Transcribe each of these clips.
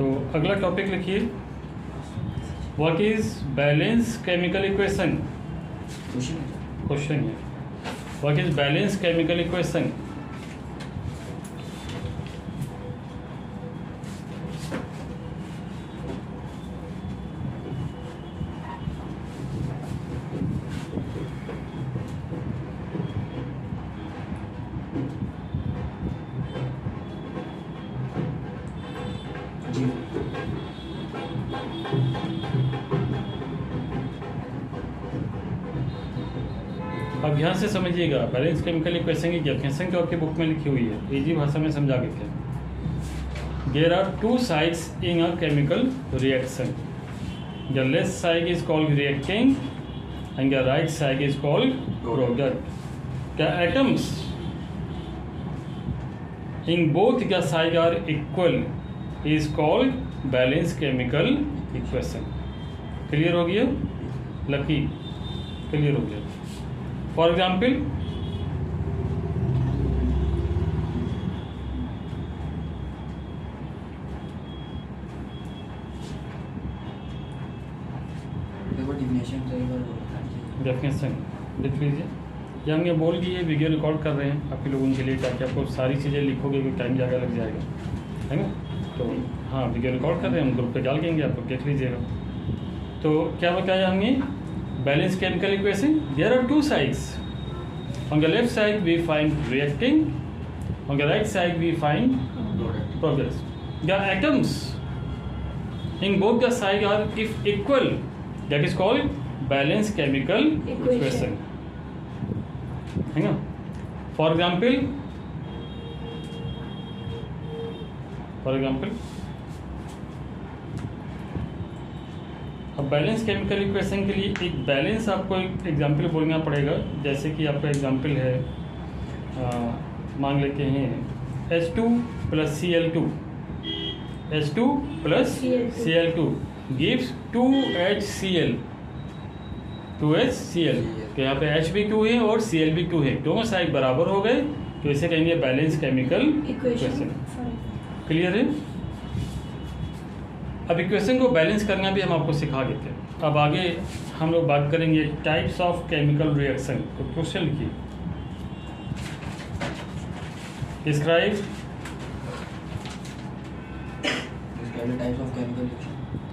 तो अगला टॉपिक लिखिए, what is balance chemical equation. Question है, what is balance chemical equation. अब ध्यान से समझिएगा, बैलेंस केमिकल इक्वेशन की डेफिनेशन जो आपकी बुक में लिखी हुई है, इजी भाषा में समझा के थे। There are two sides in a chemical reaction, the left side is called reacting and the right side is called product. The atoms in both the side are equal is called balance chemical equation. Clear हो गया? Lucky clear हो गया। For example, definition लिख लीजिए, या हम ये बोल के ये वीडियो रिकॉर्ड कर रहे हैं आपके लोगों के लिए, ताकि आपको सारी चीज़ें लिखोगे तो टाइम ज़्यादा लग जाएगा, है ना। तो हाँ, वीडियो रिकॉर्ड कर रहे हैं, हम ग्रुप पे डाल देंगे, आप लोग देख लीजिएगा। तो क्या बताया हमने, balance chemical equation, there are two sides, on the left side we find reacting, on the right side we find products. The atoms in both the sides are if equal, that is called balance chemical equation, है ना। for example अब balance chemical equation के लिए एक balance आपको एक example बोलना पड़ेगा। जैसे कि आपका एग्जाम्पल है, मान लेते हैं H2 + Cl2, H2 + Cl2 gives 2HCl, 2HCl। तो यहाँ पे H भी 2 है और Cl भी 2 है, दोनों साइड बराबर हो गए, तो इसे कहेंगे बैलेंस केमिकल इक्वेशन। क्लियर है? अब इक्वेशन को बैलेंस करना भी हम आपको सिखा देते हैं। अब आगे हम लोग बात करेंगे टाइप्स ऑफ केमिकल रिएक्शन। तो क्वेश्चन लिखिए, describe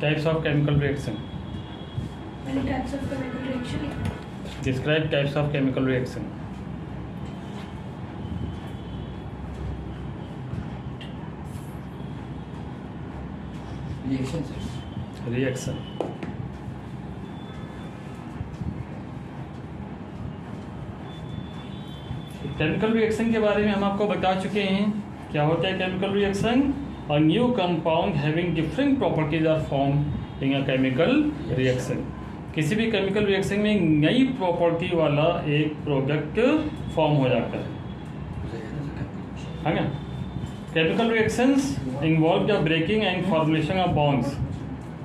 types of chemical reaction. Describe types of chemical reaction. Reaction chemical reaction के बारे में हम आपको बता चुके हैं। क्या होता है chemical reaction? A new compound having different properties are form in a chemical reaction. किसी भी केमिकल रिएक्शन में नई प्रॉपर्टी वाला एक प्रोडक्ट फॉर्म हो जाता है ना। Chemical reactions involve the breaking and formulation of bonds.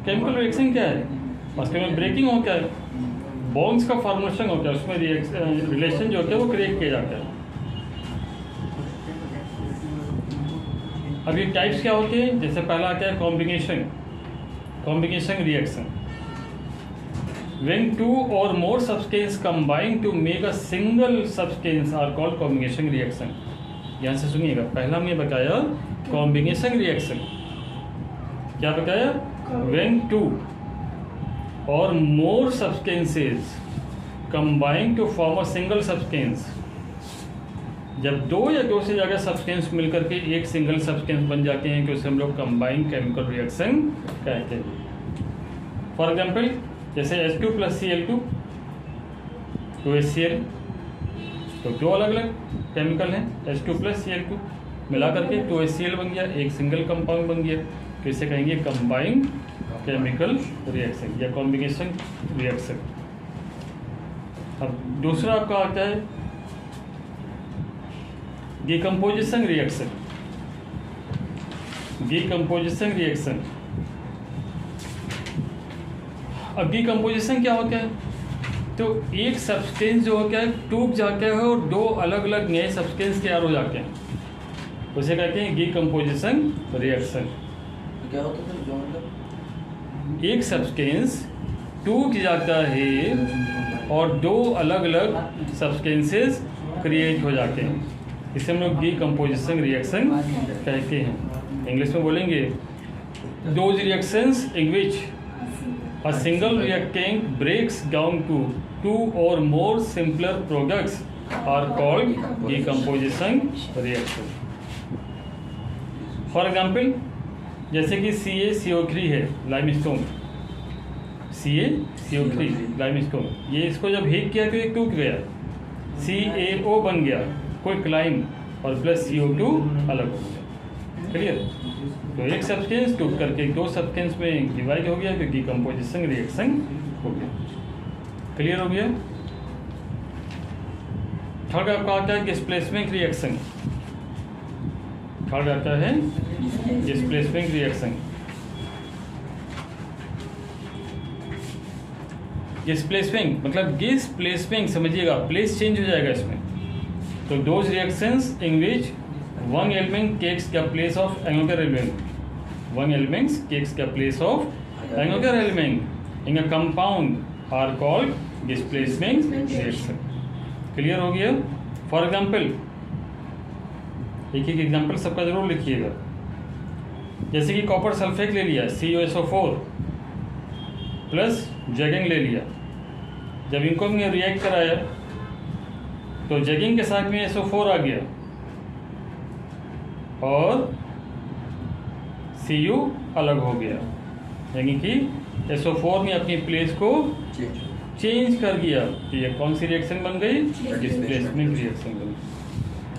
Chemical reaction क्या है? उसके में ब्रेकिंग होता है, बॉन्ड्स का फॉर्मुलेशन होता है, उसमें रिलेशन जो होता है वो क्रिएट किया जाता है। अब ये टाइप्स क्या होते हैं? जैसे पहला आता है combination reaction. When two or more substance combine to make a single substance are called combination reaction. ध्यान से सुनिएगा, पहला हमने बताया कॉम्बिनेशन रिएक्शन। क्या बताया? When two or more substances combine to form a single substance. जब दो या दो से ज़्यादा सब्सटेंस मिलकर के एक सिंगल सब्सटेंस बन जाते हैं तो उसे हम लोग कंबाइंड केमिकल रिएक्शन कहते हैं। फॉर एग्जाम्पल, जैसे H2 + Cl2, 2HCl, तो दो अलग अलग केमिकल हैं, H2 + Cl2 मिला करके 2HCl बन गया, एक सिंगल कंपाउंड बन गया, तो इसे कहेंगे कंबाइंड केमिकल रिएक्शन या कॉम्बिनेशन रिएक्शन। अब दूसरा आपका आता है डिकम्पोजिशन रिएक्शन। डिकम्पोजिशन रिएक्शन, अब डिकम्पोजिशन क्या होता है? तो एक सब्सटेंस जो होता है टूट जाता है और दो अलग अलग नए सब्सटेंस तैयार हो जाते हैं, उसे कहते हैं डिकम्पोजिशन रिएक्शन। क्या होता है जो मतलब एक सब्सटेंस टूट जाता है और दो अलग अलग सब्सटेंसेस क्रिएट हो जाते हैं, इसे हम लोग डीकम्पोजिशन रिएक्शन कहते हैं। इंग्लिश में बोलेंगे those reactions in which a single reactant breaks down to two or more simpler products are called decomposition reaction. For example, जैसे कि CaCO3 है लाइमस्टोन, CaCO3 लाइमस्टोन, ये इसको जब हीट किया तो ये टूट गया, CaO बन गया कोई क्लाइम और प्लस CO2 अलग हो गया। क्लियर? तो एक सब्सटेंस टूट करके दो सब्सटेंस में डिवाइड हो गया तो डीकम्पोजिशन रिएक्शन हो गया। क्लियर हो गया? थर्ड आपका आता है डिस्प्लेसमेंट रिएक्शन। थर्ड आता है डिस्प्लेसमेंट रिएक्शन। डिस्प्लेसमेंट मतलब डिस्प्लेसमेंट समझिएगा, प्लेस चेंज हो जाएगा इसमें। तो those reactions in which one element takes the place of another element, one element takes the place of another element in a compound are called displacement reaction. Clear हो गया? For example, एक एक example सबका जरूर लिखिएगा। जैसे कि copper sulphate ले लिया CuSO4 प्लस जैगिंग ले लिया, जब इनको हमने रिएक्ट कराया तो जैगिंग के साथ में SO4 आ गया और Cu अलग हो गया, यानी कि SO4 ने अपनी प्लेस को चेंज कर दिया। तो ये कौन सी रिएक्शन बन गई? डिस्प्लेसमेंट रिएक्शन बन गई।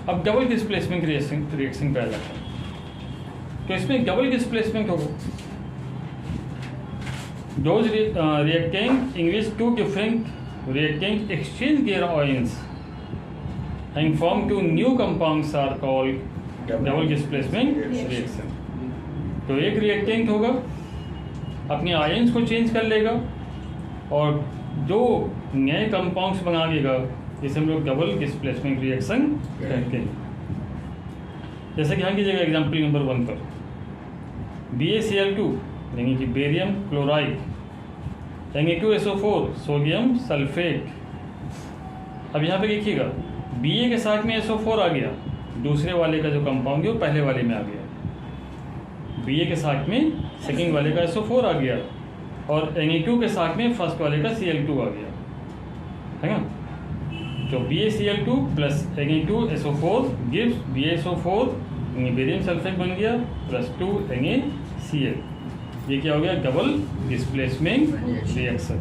अब डबल डिस्प्लेसमेंट रिएक्शन पे आ जाता है, तो इसमें डबल डिस्प्लेसमेंट होगा। Those reactant in which two different reactants exchange their ions and form two new compounds are called double displacement reaction। तो एक रिएक्टेंट होगा, अपने आयंस को चेंज कर लेगा और दो नए कंपाउंड्स बना देगा, जिसे हम लोग डबल डिस्प्लेसमेंट रिएक्शन कहते हैं। जैसे कि यहाँ कीजिएगा एग्जाम्पल नंबर 1 पर, BaCl2 यानी कि barium chloride, Na2SO4 sodium sulphate. अब यहाँ पे देखिएगा Ba के साथ में SO4 आ गया, दूसरे वाले का जो कंपाउंड है वो पहले वाले में आ गया। Ba के साथ में सेकंड वाले का SO4 आ गया और Na2 के साथ में फर्स्ट वाले का Cl2 आ गया, है ना? तो BaCl2 plus Na2SO4 gives BaSO4, barium sulphate बन गया प्लस 2 NaCl। ये क्या हो गया? Double displacement reaction.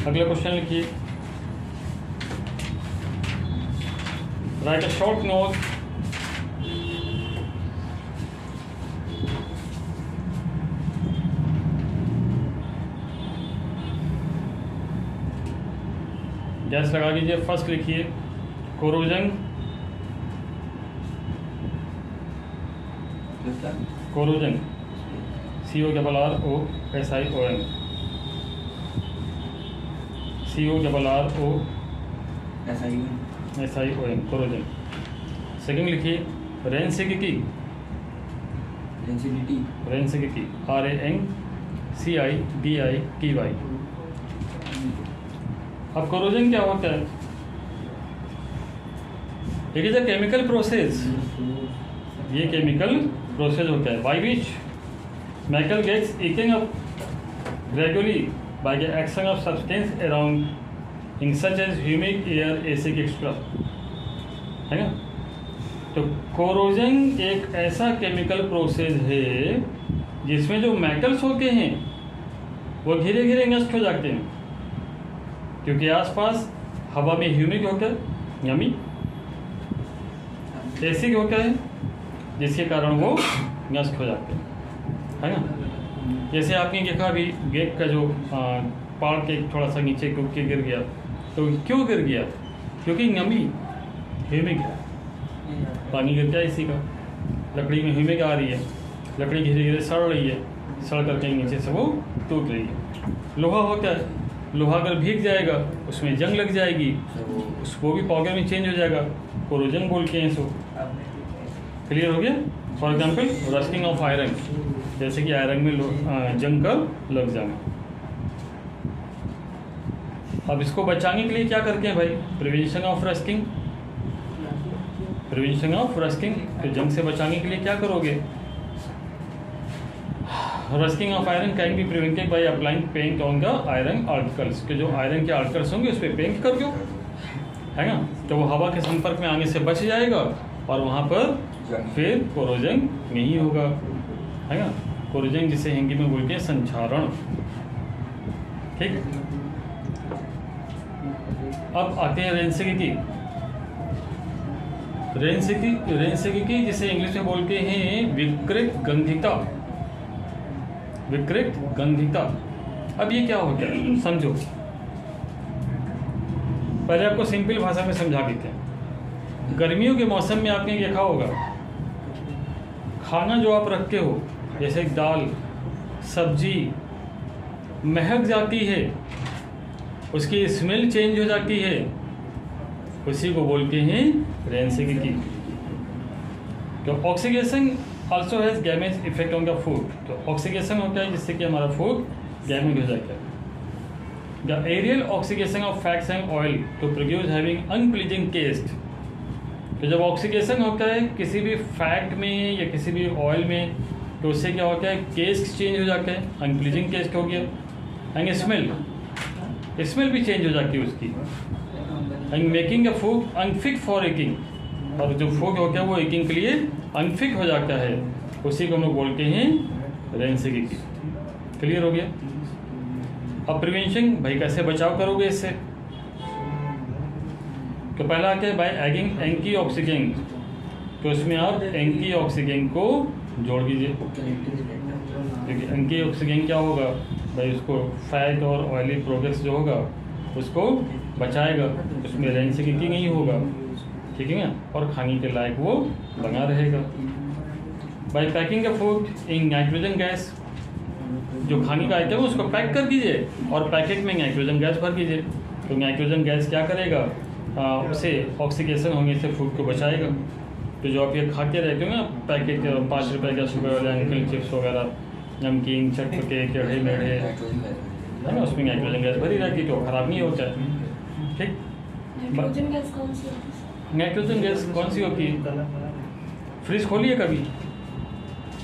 अगला क्वेश्चन लिखिए, write a short note guess लगा दीजिए। फर्स्ट लिखिए corrosion, corrosion CORROSION, CORROSION corrosion. Second लिखिए रेनसिकिकी, रेनसिकिकी RANCIDITY। अब कोरोजन क्या होता है? It is a chemical process, ये केमिकल प्रोसेस होता है by which metal gets eaten up gradually by the action of substance around in such as humid air acid extra, है ना? तो कोरोजन एक ऐसा केमिकल प्रोसेस है जिसमें जो मेटल्स होते हैं वो धीरे धीरे नष्ट हो जाते हैं, क्योंकि आसपास हवा में ह्यूमिड होता है, यानी एसिड होता है, जिसके कारण वो नष्ट हो जाते हैं, है ना? जैसे आपने देखा अभी गेट का जो पार्ट के थोड़ा सा नीचे टूट के गिर गया, तो क्यों गिर गया? क्योंकि नमी ह्यूमिड है, पानी गिर गया इसी का, लकड़ी में ह्यूमिड आ रही है, लकड़ी धीरे धीरे सड़ रही है, सड़ करके नीचे से वो टूट रही है। लोहा होता है, लोहा अगर भीग जाएगा उसमें जंग लग जाएगी, वो भी पाउडर में चेंज हो जाएगा, कोरोजन बोलते हैं इसको। क्लियर हो गया? For example rusting of iron, जैसे कि आयरन में जंग का लग जाना। अब इसको बचाने के लिए क्या करते हैं भाई? Prevention of rusting. Prevention of rusting, तो जंग से बचाने के लिए क्या करोगे? Rusting of iron can be prevented by applying paint on the iron articles, के जो आयरन के आर्टिकल्स होंगे उस पर पेंट कर दो, है ना, तो वो हवा के संपर्क में आने से बच जाएगा और वहाँ पर फिर कोरोजन नहीं होगा, है ना। कोरोजन जिसे हिंदी में बोलते हैं संक्षारण। ठीक, अब आते हैं रेंसिडिटी। रेंसिडिटी जिसे इंग्लिश में बोलते हैं विकृत गंधिता। विकृत गंधिता, अब ये क्या होता है समझो। पहले आपको सिंपल भाषा में समझा देते हैं। गर्मियों के मौसम में आपने देखा होगा, खाना जो आप रखते हो जैसे दाल सब्जी महक जाती है, उसकी स्मेल चेंज हो जाती है, उसी को बोलते हैं रेंसिडिटी। तो oxidation also has damage effect on the food. तो ऑक्सीडेशन होता है जिससे कि हमारा फूड डैमेज हो जाता है। The aerial oxidation of fats and oil to produce having unpleasing taste. तो जब ऑक्सीडेशन होता है किसी भी फैट में या किसी भी ऑयल में, तो उससे क्या होता है? टेस्ट चेंज हो जाता है, अनप्लीजिंग टेस्ट हो गया। एंड स्मेल भी चेंज हो जाती है उसकी। And making the food unfit for eating, और जो फूड होता है वो ईटिंग के लिए अनफिट हो जाता है, उसी को हम लोग बोलते हैं रेंसिडिटी। क्लियर हो गया? अब प्रिवेंशन भाई कैसे बचाव करोगे इससे? तो पहला क्या है? By adding antioxidant. तो इसमें आप एंटीऑक्सीडेंट को जोड़ दीजिए, क्योंकि एंटीऑक्सीडेंट क्या होगा भाई? उसको फैट और ऑयली प्रोडक्ट्स जो होगा उसको बचाएगा, उसमें रेंसिडिटी नहीं होगा, ठीक है ना, और खाने के लायक वो बना रहेगा। By packing the food in nitrogen gas, जो खाने का आइटम है उसको पैक कर दीजिए और पैकेट में नाइट्रोजन गैस भर दीजिए। तो नाइट्रोजन गैस क्या करेगा? उसे ऑक्सीडेशन होने से फूड को बचाएगा। तो जो आप ये खाते रहते हो ना पैकेट 5 रुपये का सुबह वाले अंकल चिप्स वगैरह, नमकीन चटपटे टेढ़े मेढ़े, है ना, उसमें नाइट्रोजन गैस भरी रहती है, तो खराब नहीं होता है। ठीक, नाइट्रोजन गैस कौन सी होती है? नाइट्रोजन गैस कौन सी होती है? फ्रिज खोलिए कभी,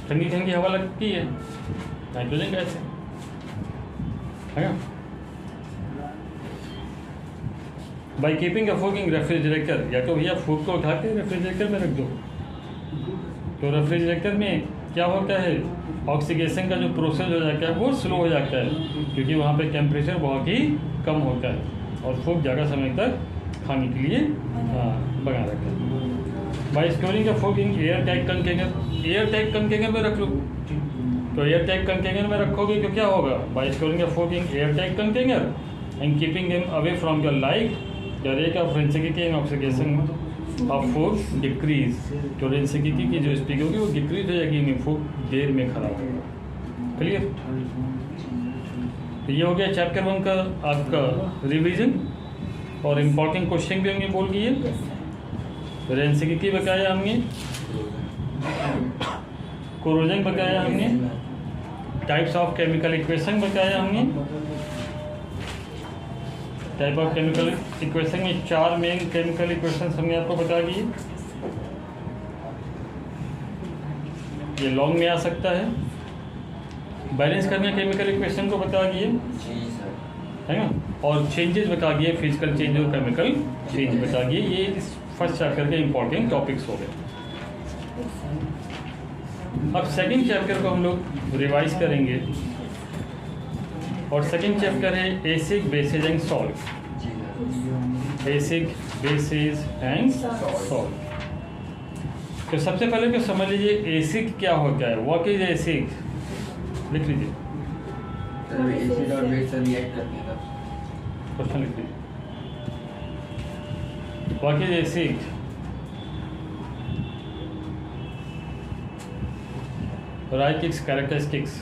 ठंडी ठंडी हवा लगती है, नाइट्रोजन गैस है ना। By keeping a food in refrigerator, या तो भैया फूड को उठा के रेफ्रिजरेटर में रख दो। तो रेफ्रिजरेटर में क्या होता है? ऑक्सीडेशन का जो प्रोसेस हो जाता है वो स्लो हो जाता है, क्योंकि वहाँ पे टेम्परेचर बहुत ही कम होता है और फूड ज़्यादा समय तक खाने के लिए बना रखता है। By storing the food in air tight container, air tight container में रख लो। तो एयर टाइट कंटेनर में रखोगे तो क्या होगा? By storing the food in air tight container and keeping them away from the light, the rate of rancidity and oxidation of food decrease. तो rancidity की जो स्पीड होगी वो डिक्रीज हो जाएगी, नहीं फूड देर में खराब होगा। क्लियर? तो ये हो गया चैप्टर 1 का आपका रिवीजन, और इम्पॉर्टेंट क्वेश्चन भी हमने बोल दिए। रेंसिडिटी बताया हमने, कोरोजन बताया हमने, टाइप्स ऑफ केमिकल इक्वेशन बताया हमने। टाइप ऑफ केमिकल इक्वेशन में 4 मेन केमिकल इक्वेशन हमने आपको बता दिए। ये लॉन्ग में आ सकता है। बैलेंस करने केमिकल इक्वेशन को बता दिए, है ना, और चेंजेस बता दिए, फिजिकल चेंज और केमिकल चेंज बता दिए। ये इस फर्स्ट चैप्टर के इंपॉर्टेंट टॉपिक्स हो गए। अब सेकंड चैप्टर को हम लोग रिवाइज करेंगे, और सेकंड चैप्टर है acid basis and salt. Acid basis and salt. तो सबसे पहले तो समझ लीजिए एसिड क्या होता है। What is acid? लिख लीजिए, एसिड और बेस रिएक्ट करते हैं। क्वेश्चन लिख लीजिए, what is acid? Right it's characteristics.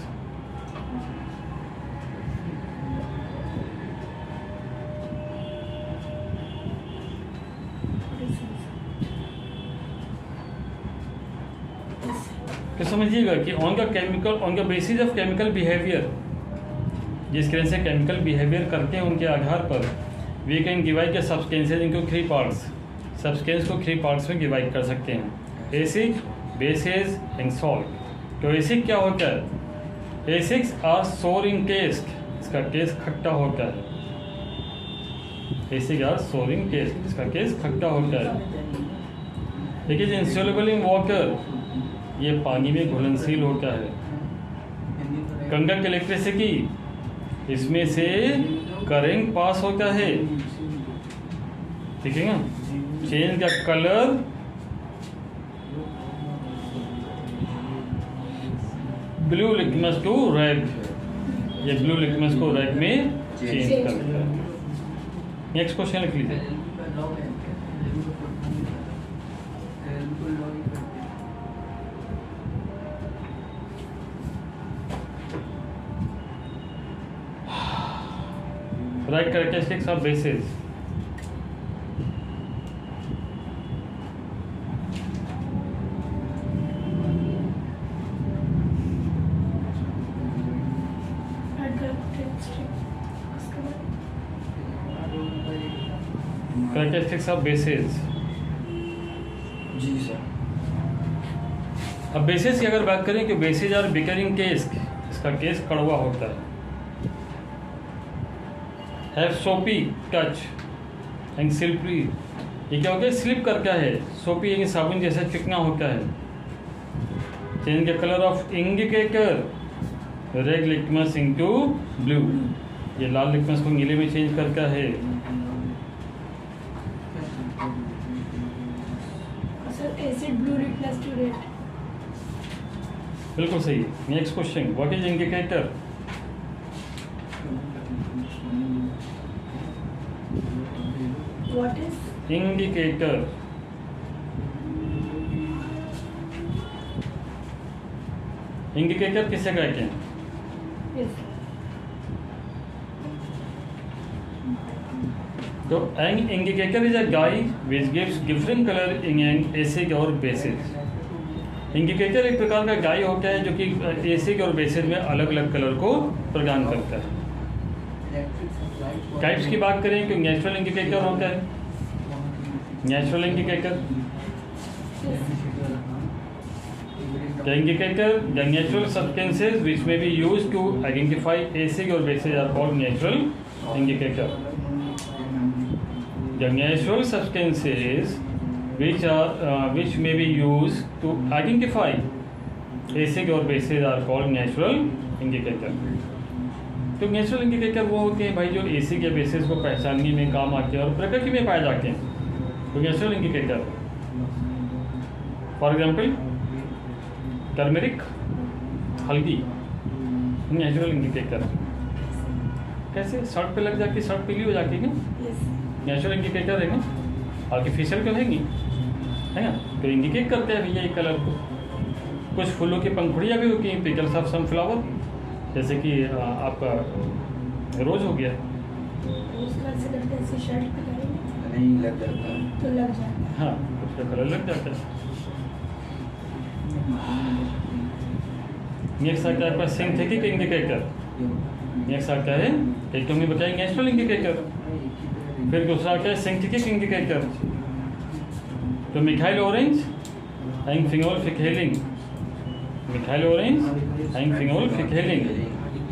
तो समझिएगा कि on the basis of chemical behaviour, जिस तरह से केमिकल बिहेवियर करते हैं उनके आधार पर we can divide the substances into 3 parts. Substance को 3 पार्ट्स में डिवाइड कर सकते हैं, एसिड, बेसेस एंड सॉल्ट। तो एसिड क्या होता है? एसिड्स आर सोर इन टेस्ट, इसका टेस्ट खट्टा होता है। एसिड आर सोर इन टेस्ट, इसका टेस्ट खट्टा होता है। It is insoluble in water, ये पानी में घुलनशील होता है। कंडक्ट इलेक्ट्रिसिटी, इसमें से करंट पास होता है, ठीक है ना। Change the colour, blue litmus to red, ये ब्लू लिटमस को रेड में चेंज करता है। नेक्स्ट क्वेश्चन लिख लीजिए। Write characteristics of bases. Characteristics of bases. जी सर। अब बेसिस की अगर बात करें कि बेसिस आर बिकरिंग केस, इसका केस कड़वा होता है। हैव सोपी टच एंड स्लिपरी, ये क्या होता है? स्लिप करता है। सोपी यानी साबुन जैसा चिकना होता है। Change the colour of indicator, red litmus into blue, ये लाल लिटमस को नीले में चेंज करता है। Acid blue replace to red. बिल्कुल सही। Next question, what is indicator? What is indicator, indicator किसे कहते हैं? यस तो an indicator is a guide which gives different colour in an acid or bases. Indicator एक प्रकार का गाइड होता है जो कि एसिड और बेसिस में अलग अलग कलर को प्रदान करता है। टाइप्स की बात करें तो नेचुरल इंडिकेटर होता है। Natural indicator, the indicator, the natural substances which may be used to identify acid or bases are called natural indicator. The natural substances which may be used to identify acid or bases are called natural indicator. तो natural indicator वो होते हैं भाई जो acid या basis को पहचानने में काम आते हैं और प्रकृति में पाए जाते हैं। तो natural indicator, for example turmeric, हल्दी, नेचुरल इंडिकेटर। कैसे? शर्ट पे लग जाती, शर्ट पीली हो जाती है ना, नेचुरल इंडिकेटर है ना, आर्टिफिशियल तो है नहीं, है ना। तो इंडिकेट करते हैं भैया ये कलर को। कुछ फूलों की पंखुड़ियाँ भी होती हैं, पिकल्स ऑफ सनफ्लावर, जैसे कि आपका रोज हो गया, नहीं लग जाता है तो लग जाता है। हाँ उसका कलर लग जाता है। नेक्स्ट आता है आपका सिंथेटिक इंडिकेटर। नेक्स्ट आता है, एक तो हमें बताएंगे नेचुरल इंडिकेटर, फिर दूसरा आता है सिंथेटिक इंडिकेटर। तो methyl orange and phenolphthalein, methyl orange and phenolphthalein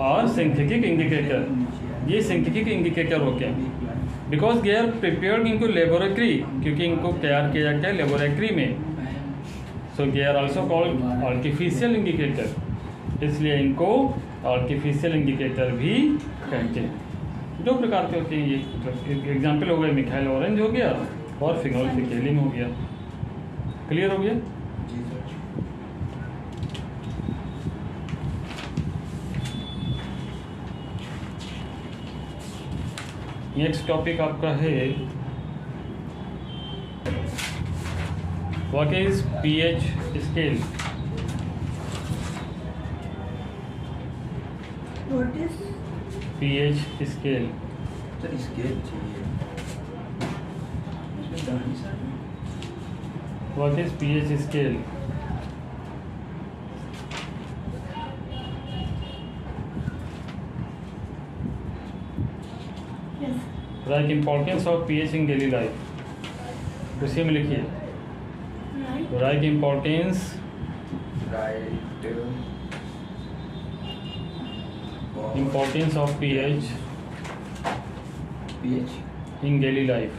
और सिंथेटिक इंडिकेटर, ये सिंथेटिक इंडिकेटर होते हैं बिकॉज दे आर प्रिपेयर्ड इनको लेबोरेटरी, क्योंकि इनको तैयार किया जाता है लेबोरेटरी में। So they are also called artificial indicator, इसलिए इनको आर्टिफिशियल इंडिकेटर भी कहते हैं। दो प्रकार के होते हैं ये, एग्जाम्पल हो गए मिथाइल ऑरेंज हो गया और फिनोल फिकैलिन हो गया। क्लियर हो गया? जी सर। नेक्स्ट टॉपिक आपका है what is pH scale. What is pH scale, sir scale चाहिए। What is pH scale? Yes. Write importance of pH in daily life, उसी में लिखिए। Right. Write importance of pH pH in daily life.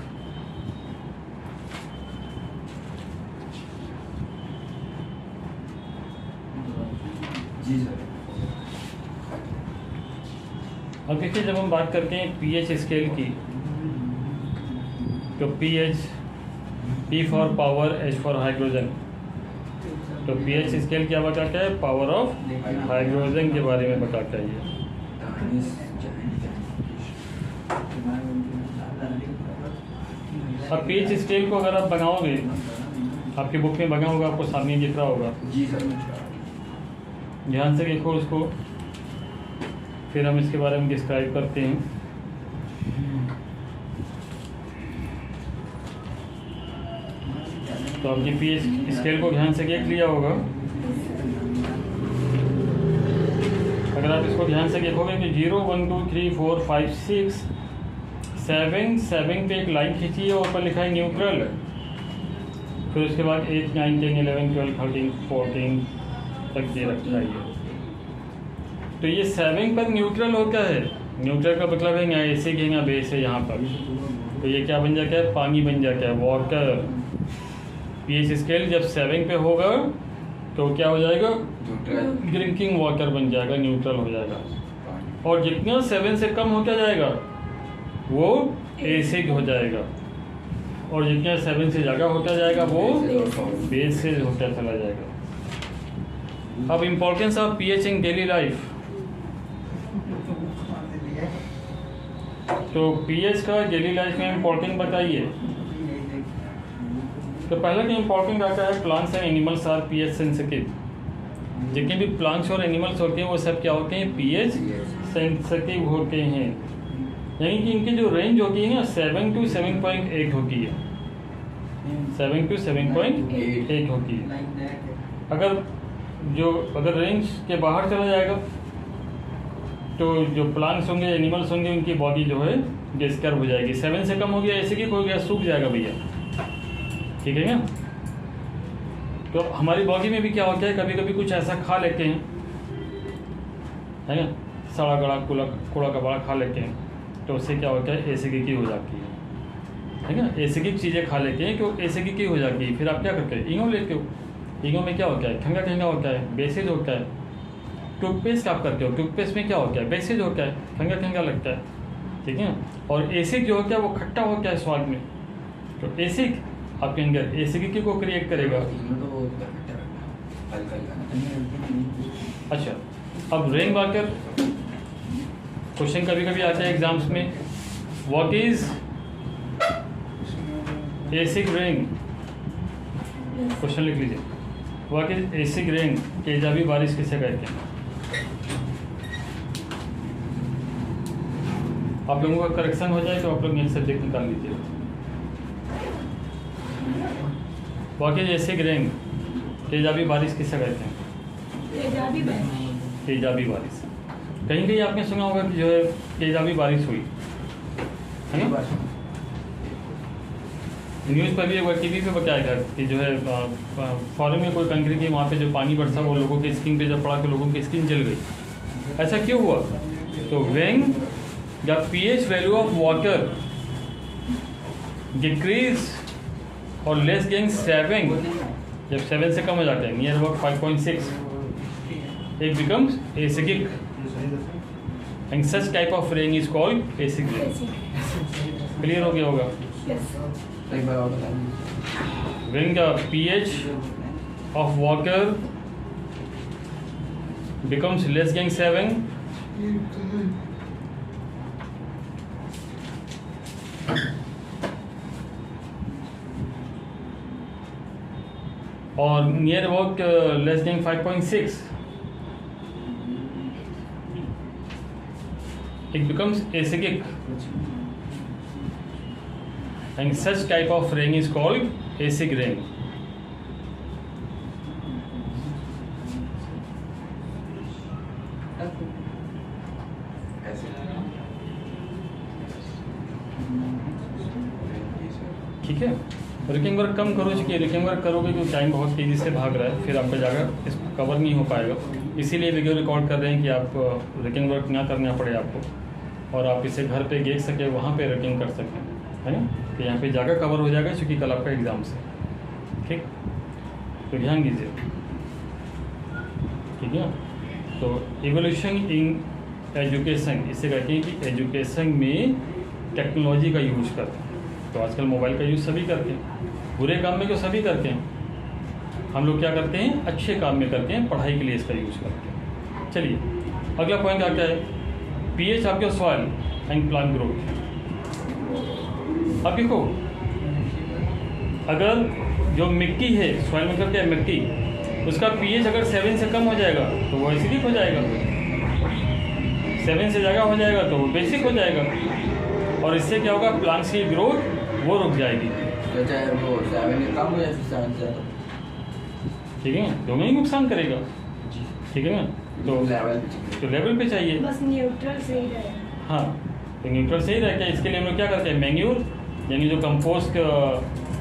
जी sir. अब देखिए जब हम बात करते हैं पीएच स्केल की, तो pH, P for power, H for hydrogen. तो पीएच स्केल क्या बताता है? पावर ऑफ हाइड्रोजन के बारे में बताता है ये। अब पीएच स्केल को अगर आप बनाओगे, आपकी बुक में बना होगा, आपको सामने दिख रहा होगा, जी सर। ध्यान से देखो उसको, फिर हम इसके बारे में डिस्क्राइब करते हैं। तो आपकी पीएच स्केल को ध्यान से देख लिया होगा। अगर आप इसको ध्यान से देखोगे कि 0 1 2 3 4 5 6 7 पे एक लाइन खींची है और ऊपर लिखा है न्यूट्रल। फिर उसके बाद 8 9 10 11 12 13 14 तक दे रखा है ये। तो ये 7 पर न्यूट्रल होता है। न्यूट्रल का मतलब है यहाँ एसिड है, यहाँ बेस है यहाँ पर। तो ये क्या बन जाता है? पानी बन जाता है, वाटर। पीएच स्केल जब 7 पे होगा तो क्या हो जाएगा? ड्रिंकिंग वाटर बन जाएगा, न्यूट्रल हो जाएगा। और जितना 7 से कम होता जाएगा वो एसिड हो जाएगा, और जितना 7 से ज़्यादा होता जाएगा वो बेस से होता चला जाएगा। अब importance of pH in daily life. तो पीएच का डेली लाइफ में इम्पोर्टेंट बताइए। तो पहला जो इम्पोर्टेंट आता है, plants and animals are pH sensitive. जितने भी प्लांट्स और एनिमल्स होते हैं वो सब क्या होते हैं? पीएच सेंसिटिव होते हैं। यानी कि इनकी जो रेंज होती है ना 7 to 7.8 होती है। 7 to 7.8 होती है। अगर रेंज के बाहर चला जाएगा तो जो प्लांट्स होंगे, एनिमल्स होंगे, उनकी बॉडी जो है डिस्टर्ब हो जाएगी। 7 से कम हो गया, ऐसे कि हो गया, सूख जाएगा भैया, ठीक है ना। तो हमारी बॉडी में भी क्या होता है, कभी कभी कुछ ऐसा खा लेते हैं, है ना, सड़ा गड़ा कूड़ा कबाड़ा खा लेते हैं, तो उससे क्या होता है? एसिडिटी हो जाती है ना। एसिडिक चीज़ें खा लेते हैं तो एसिडिटी हो जाती है। फिर आप क्या करते हैं? इनो लेते हो। इनो में क्या होता है? ठंडा ठंडा होता है, बेसिड होता है। टूथपेस्ट आप करते हो, टूथपेस्ट में क्या होता है? बेसिड होता है, ठंडा ठंडा लगता है, ठीक है। और एसिड जो होता है वो खट्टा होता है स्वाद में। तो एसिड आपके अंदर एसिडिटी को क्रिएट करेगा। अच्छा, अब रेन वाटर क्वेश्चन कभी कभी आता है एग्जाम्स में। What is acid rain? Question लिख लीजिए। What is acid rain? तेजाबी बारिश किसे कहते हैं? आप लोगों का करेक्शन हो जाए तो आप लोग मेरे सब्जेक्ट निकाल लीजिए। What is acid rain? तेजाबी बारिश किसे कहते हैं? तेजाबी बारिश। कहीं कहीं आपने सुना होगा कि जो है तेजाबी बारिश हुई है ना। न्यूज़ पर भी एक बार टीवी पे बताया गया कि जो है फॉरेन में कोई कंट्री की, वहाँ पे जो पानी बरसा वो लोगों की स्किन पे जब पड़ा तो लोगों की स्किन जल गई। ऐसा क्यों हुआ? तो when the pH value of water decrease और लेस देन 7, जब 7 से कम हो जाता है, near about 5.6, it becomes acidic, and such type of rain is called acid rain. Clear हो गया होगा? Yes. एक बार और बताइए। When the pH of water becomes less than 7, or near about less than 5.6, it becomes acidic, and such type of rain is called acid rain. ठीक है। रिकिंग work कम करो, चूँकि रिकिंग वर्क करोगे तो टाइम बहुत तेज़ी से भाग रहा है, फिर आपका जगह इसको कवर नहीं हो पाएगा। इसीलिए वीडियो रिकॉर्ड कर रहे हैं कि आप रिकिंग वर्क ना करना पड़े आपको, और आप इसे घर पे देख सके, वहाँ पे रिकिंग कर सकें, है ना। तो यहाँ पे जगह कवर हो जाएगा चूँकि कल आपका एग्ज़ाम से, ठीक। तो ध्यान दीजिए, ठीक है। तो एवोल्यूशन इन एजुकेशन, इसे कहते हैं कि एजुकेशन में टेक्नोलॉजी का यूज करते हैं। तो आजकल मोबाइल का यूज़ सभी करते हैं, बुरे काम में तो सभी करते हैं, हम लोग क्या करते हैं, अच्छे काम में करते हैं, पढ़ाई के लिए इसका यूज़ करते हैं। चलिए अगला पॉइंट क्या है, pH of your soil and plant growth. अब देखो, अगर जो मिट्टी है, सॉइल मतलब क्या है, मिट्टी, उसका पीएच अगर 7 से कम हो जाएगा तो वो एसिडिक हो जाएगा, 7 से ज़्यादा हो जाएगा तो वो बेसिक हो जाएगा, और इससे क्या होगा, प्लांट्स की ग्रोथ वो रुक जाएगी। तो चाहे वो 7 कम हो या फिर 7 ज़्यादा, ठीक है, दोनों ही नुकसान करेगा, ठीक है ना। तो लेवल पे चाहिए, बस न्यूट्रल सही रहे। हाँ, तो न्यूट्रल सही रहता है। इसके लिए हम लोग क्या करते हैं, मैन्यूर यानी जो कंपोस्ट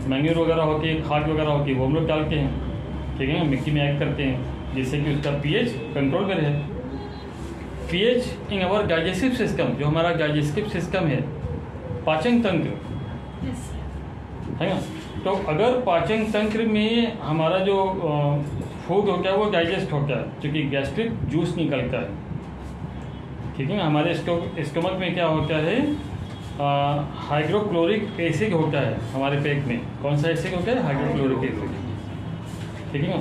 मैन्यूर वगैरह होती है, खाद वगैरह होती है, वो हम लोग डालते हैं, ठीक है ना, मिट्टी में ऐड करते हैं, जिससे कि उसका पीएच कंट्रोल में रहे। पीएच इन अवर डाइजेस्टिव सिस्टम, जो हमारा डाइजेस्टिव सिस्टम है, पाचन तंत्र, है ना। तो अगर पाचन तंत्र में हमारा जो फूड होता है वो डाइजेस्ट होता है, क्योंकि गैस्ट्रिक जूस निकलता है, ठीक है ना। हमारे स्टोमक में क्या होता है, हाइड्रोक्लोरिक एसिड होता है हमारे पेट में। कौन सा एसिड होता है, हाइड्रोक्लोरिक एसिड, ठीक है ना,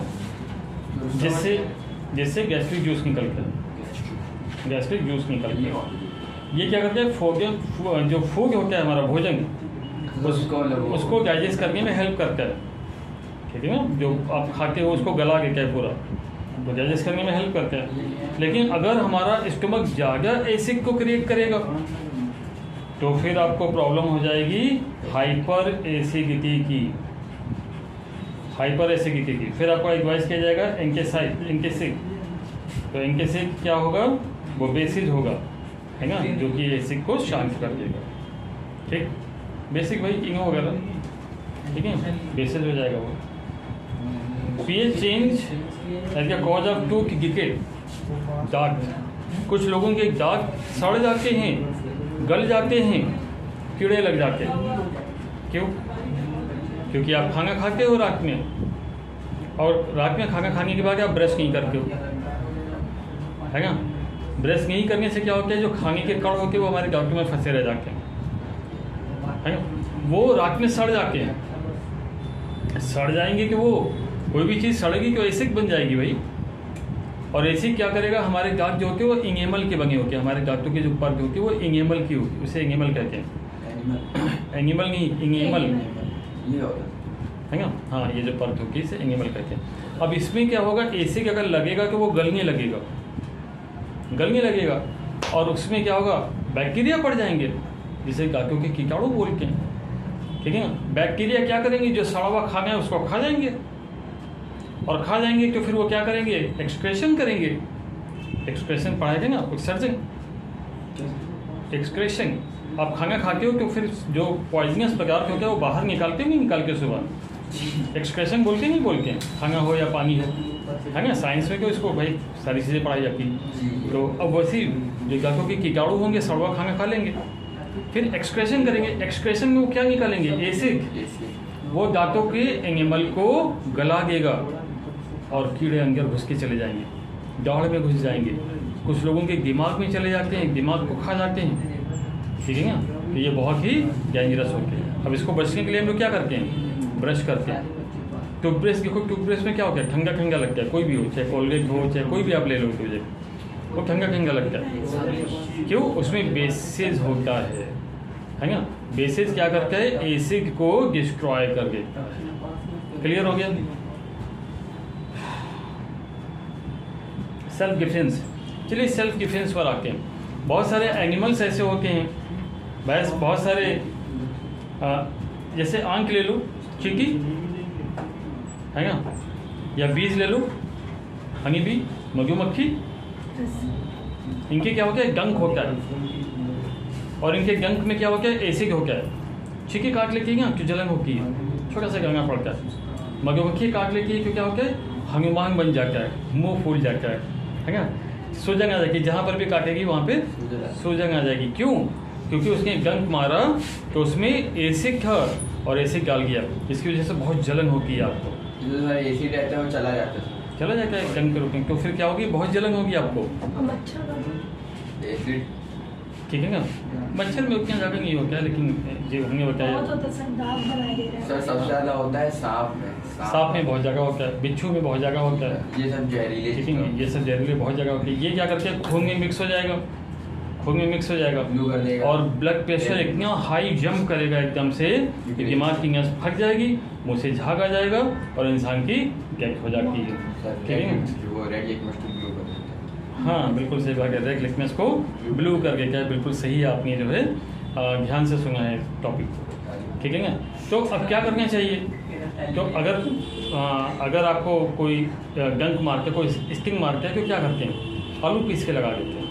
जिससे गैस्ट्रिक जूस निकलता है, गैस्ट्रिक जूस निकलता है। ये क्या करते हैं, जो फूड होता है हमारा भोजन, उसको डाइजेस्ट करने में हेल्प करता है, ठीक है ना। जो आप खाते हो उसको गला के क्या पूरा, तो डाइजेस्ट करने में हेल्प करता है। लेकिन अगर हमारा स्टमक ज़्यादा एसिड को क्रिएट करेगा तो फिर आपको प्रॉब्लम हो जाएगी हाइपर एसिडिटी की, हाइपर एसिडिटी की। फिर आपको एडवाइस किया जाएगा एंकेसिक। तो एंकेसिक क्या होगा, वो बेसिस होगा, है ना, जो कि एसिड को शांत कर देगा, ठीक। बेसिक भाई इनो वगैरह, ठीक है, बेसिस हो जाएगा वो। PH change as a cause of tooth decay, दांत, कुछ लोगों के दांत सड़ जाते हैं, गल जाते हैं, कीड़े लग जाते हैं। क्यों? क्योंकि आप खाना खाते हो रात में, और रात में खाना खाने के बाद आप ब्रश नहीं करते हो, है ना। ब्रश नहीं करने से क्या होता है, जो खाने के कण होते हैं वो हमारे दांतों में फंसे रह जाते हैं, है ना। वो रात में सड़ जाते हैं, सड़ जाएंगे कि वो कोई भी चीज़ सड़ेगी तो एसिड बन जाएगी भाई। और एसिड क्या करेगा, हमारे दांत जो होते हैं वो इंगेमल के बने होते हैं, हमारे दांतों की जो परत होती है वो इंगेमल की होती है, उसे इंगेमल कहते हैं। एनिमल नहीं, इंगेमल, ये होगा, है ना। हाँ, ये जो परत होती है इसे इंगेमल कहते हैं। अब इसमें क्या होगा, एसिड अगर लगेगा तो वो गलने लगेगा, और उसमें क्या होगा, बैक्टीरिया पड़ जाएंगे, जिसे दांतों के कीटाणु बोलते हैं, ठीक है ना। बैक्टीरिया क्या करेंगे, जो सड़ा हुआ खाना है उसको खा जाएंगे, और खा जाएंगे तो फिर वो क्या करेंगे, एक्सक्रेशन करेंगे। एक्सक्रेशन पढ़ाए थे ना, उत्सर्जन, एक्सक्रेशन। आप खाना खाते हो तो फिर जो पॉइजनस पदार्थ होता है वो बाहर निकालते नहीं, निकाल के सुबह एक्सक्रेशन बोलते नहीं, बोलते हैं, खाना हो या पानी हो, है ना। साइंस में तो इसको भाई सारी चीज़ें पढ़ाई जाती हैं। तो अब वैसी जो दांतों के कीटाणु होंगे सड़वा खाना खा लेंगे, फिर एक्सक्रेशन करेंगे। एक्सक्रेशन में वो क्या निकालेंगे, एसिड, वो दांतों के एनिमल को गला देगा और कीड़े अंदर घुस के चले जाएंगे, दाढ़ में घुस जाएंगे, कुछ लोगों के दिमाग में चले जाते हैं, दिमाग को खा जाते हैं, ठीक है ना। तो ये बहुत ही डेंजरस होते हैं। अब इसको बचने के लिए हम लोग क्या करते हैं, ब्रश करते हैं। टूथब्रश, देखो टूथब्रश में क्या होता है, ठंडा ठंडा लगता है, कोई भी हो, चाहे कोलगेट हो, चाहे कोई भी आप ले लो तुझे, वो ठंडा ठंडा लगता है। क्यों? उसमें बेसिस होता है ना। बेसिस क्या करता है, एसिड को डिस्ट्रॉय कर देता है। क्लियर हो गया। Self defence. चलिए सेल्फ डिफेंस पर आते हैं। बहुत सारे एनिमल्स ऐसे होते हैं, बस बहुत सारे जैसे आंख ले लो, चींटी, है ना, या बीज ले लो, हनी बी, मधुमक्खी, इनके क्या होता है, डंक होता है, और इनके गंक में क्या हो गया, एसिड हो गया है। चीकी काट लेती है ना तो जलन होती है, छोटा सा गंगा पड़ता है। मधुमक्खी काट लेती है तो क्या होता है, हंगमांग बन जाता है, मुंह फूल जाता है ना, सूजन आ जाएगी, जहाँ पर भी काटेगी वहाँ पे सूजन आ जाएगी। क्यों? क्योंकि उसने गंक मारा तो उसमें एसिड था और एसिड डाल गया, इसकी वजह से बहुत जलन होती है आपको। एसिड रहता है वो चला जाता है, चला जाता है गंक के रूप में, तो फिर क्या होगी, बहुत जलन होगी आपको। मच्छर का एसिड ठीक है ना, मच्छर में उतना ज़्यादा नहीं होता है, लेकिन जो हमने बताया बहुत होता है सर, दाग बनाए दे रहे हैं सर सबसे ज्यादा होता है सांप में। सांप में बहुत जगह होता है, बिच्छू में बहुत जगह होता है, ये सब जहरीले ठीक है ना, ये सब जहरीले बहुत जगह होती है। ये क्या करते हैं, खून में मिक्स हो जाएगा, खून में मिक्स हो जाएगा ब्लू कर देगा और ब्लड प्रेशर इतना हाई जंप करेगा एकदम से कि दिमाग की नस फट जाएगी, मुंह से झाग आ जाएगा और इंसान की डेथ हो जाती है। ठीक है ना? वो रेड लिटमस को ब्लू कर देता है। हाँ बिल्कुल सही बात है, रेड लिटमस को ब्लू करके क्या, बिल्कुल सही आपने जो है ध्यान से सुना है टॉपिक, ठीक है ना। तो अब क्या करना चाहिए, तो अगर आपको कोई डंक मारते, कोई स्टिंग मारते हैं तो क्या करते हैं, आलू पीस के लगा देते हैं,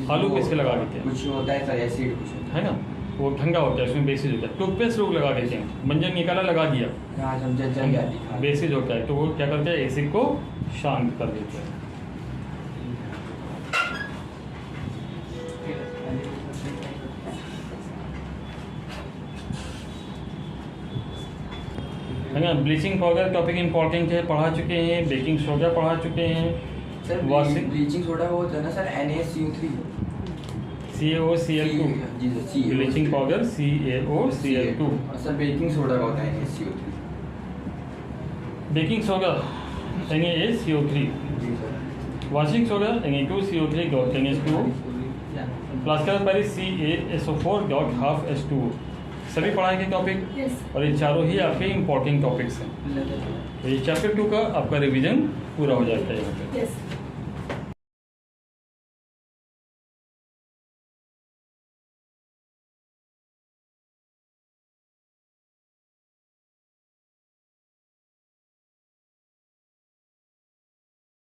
आलू पीस के लगा देते हैं, कुछ होता है सर एसिड कुछ है ना, वो ठंडा होता है, उसमें बेसिज होता है, टूथपेस्ट लोग लगा देते हैं, मंजन निकाला लगा दिया, हाँ समझ चल जाती है। बेसिज होता है, तो वो क्या करते हैं, एसिड को शांत कर देते हैं। है ना, ब्लीचिंग पाउडर टॉपिक इम्पोर्टेंट है, पढ़ा चुके हैं, बेकिंग सोडा पढ़ा चुके हैं, सर वॉशिंग ब्लीचिंग सोडा वो होता है ना सर NaCO3 CaOCl2, जी sir CO bleaching powder CaOCl2, sir baking soda का होता है NaCO3 बेकिंग सोडा NaCO3, जी sir washing soda Na2CO3 NH2O, plastic Paris CaSO4 H2O। सभी पढ़ाई के टॉपिक यस और ये चारों ही आपके इम्पोर्टेंट टॉपिक्स हैं। तो ये चैप्टर 2 का आपका रिवीजन पूरा हो जाता है यहाँ पे। यस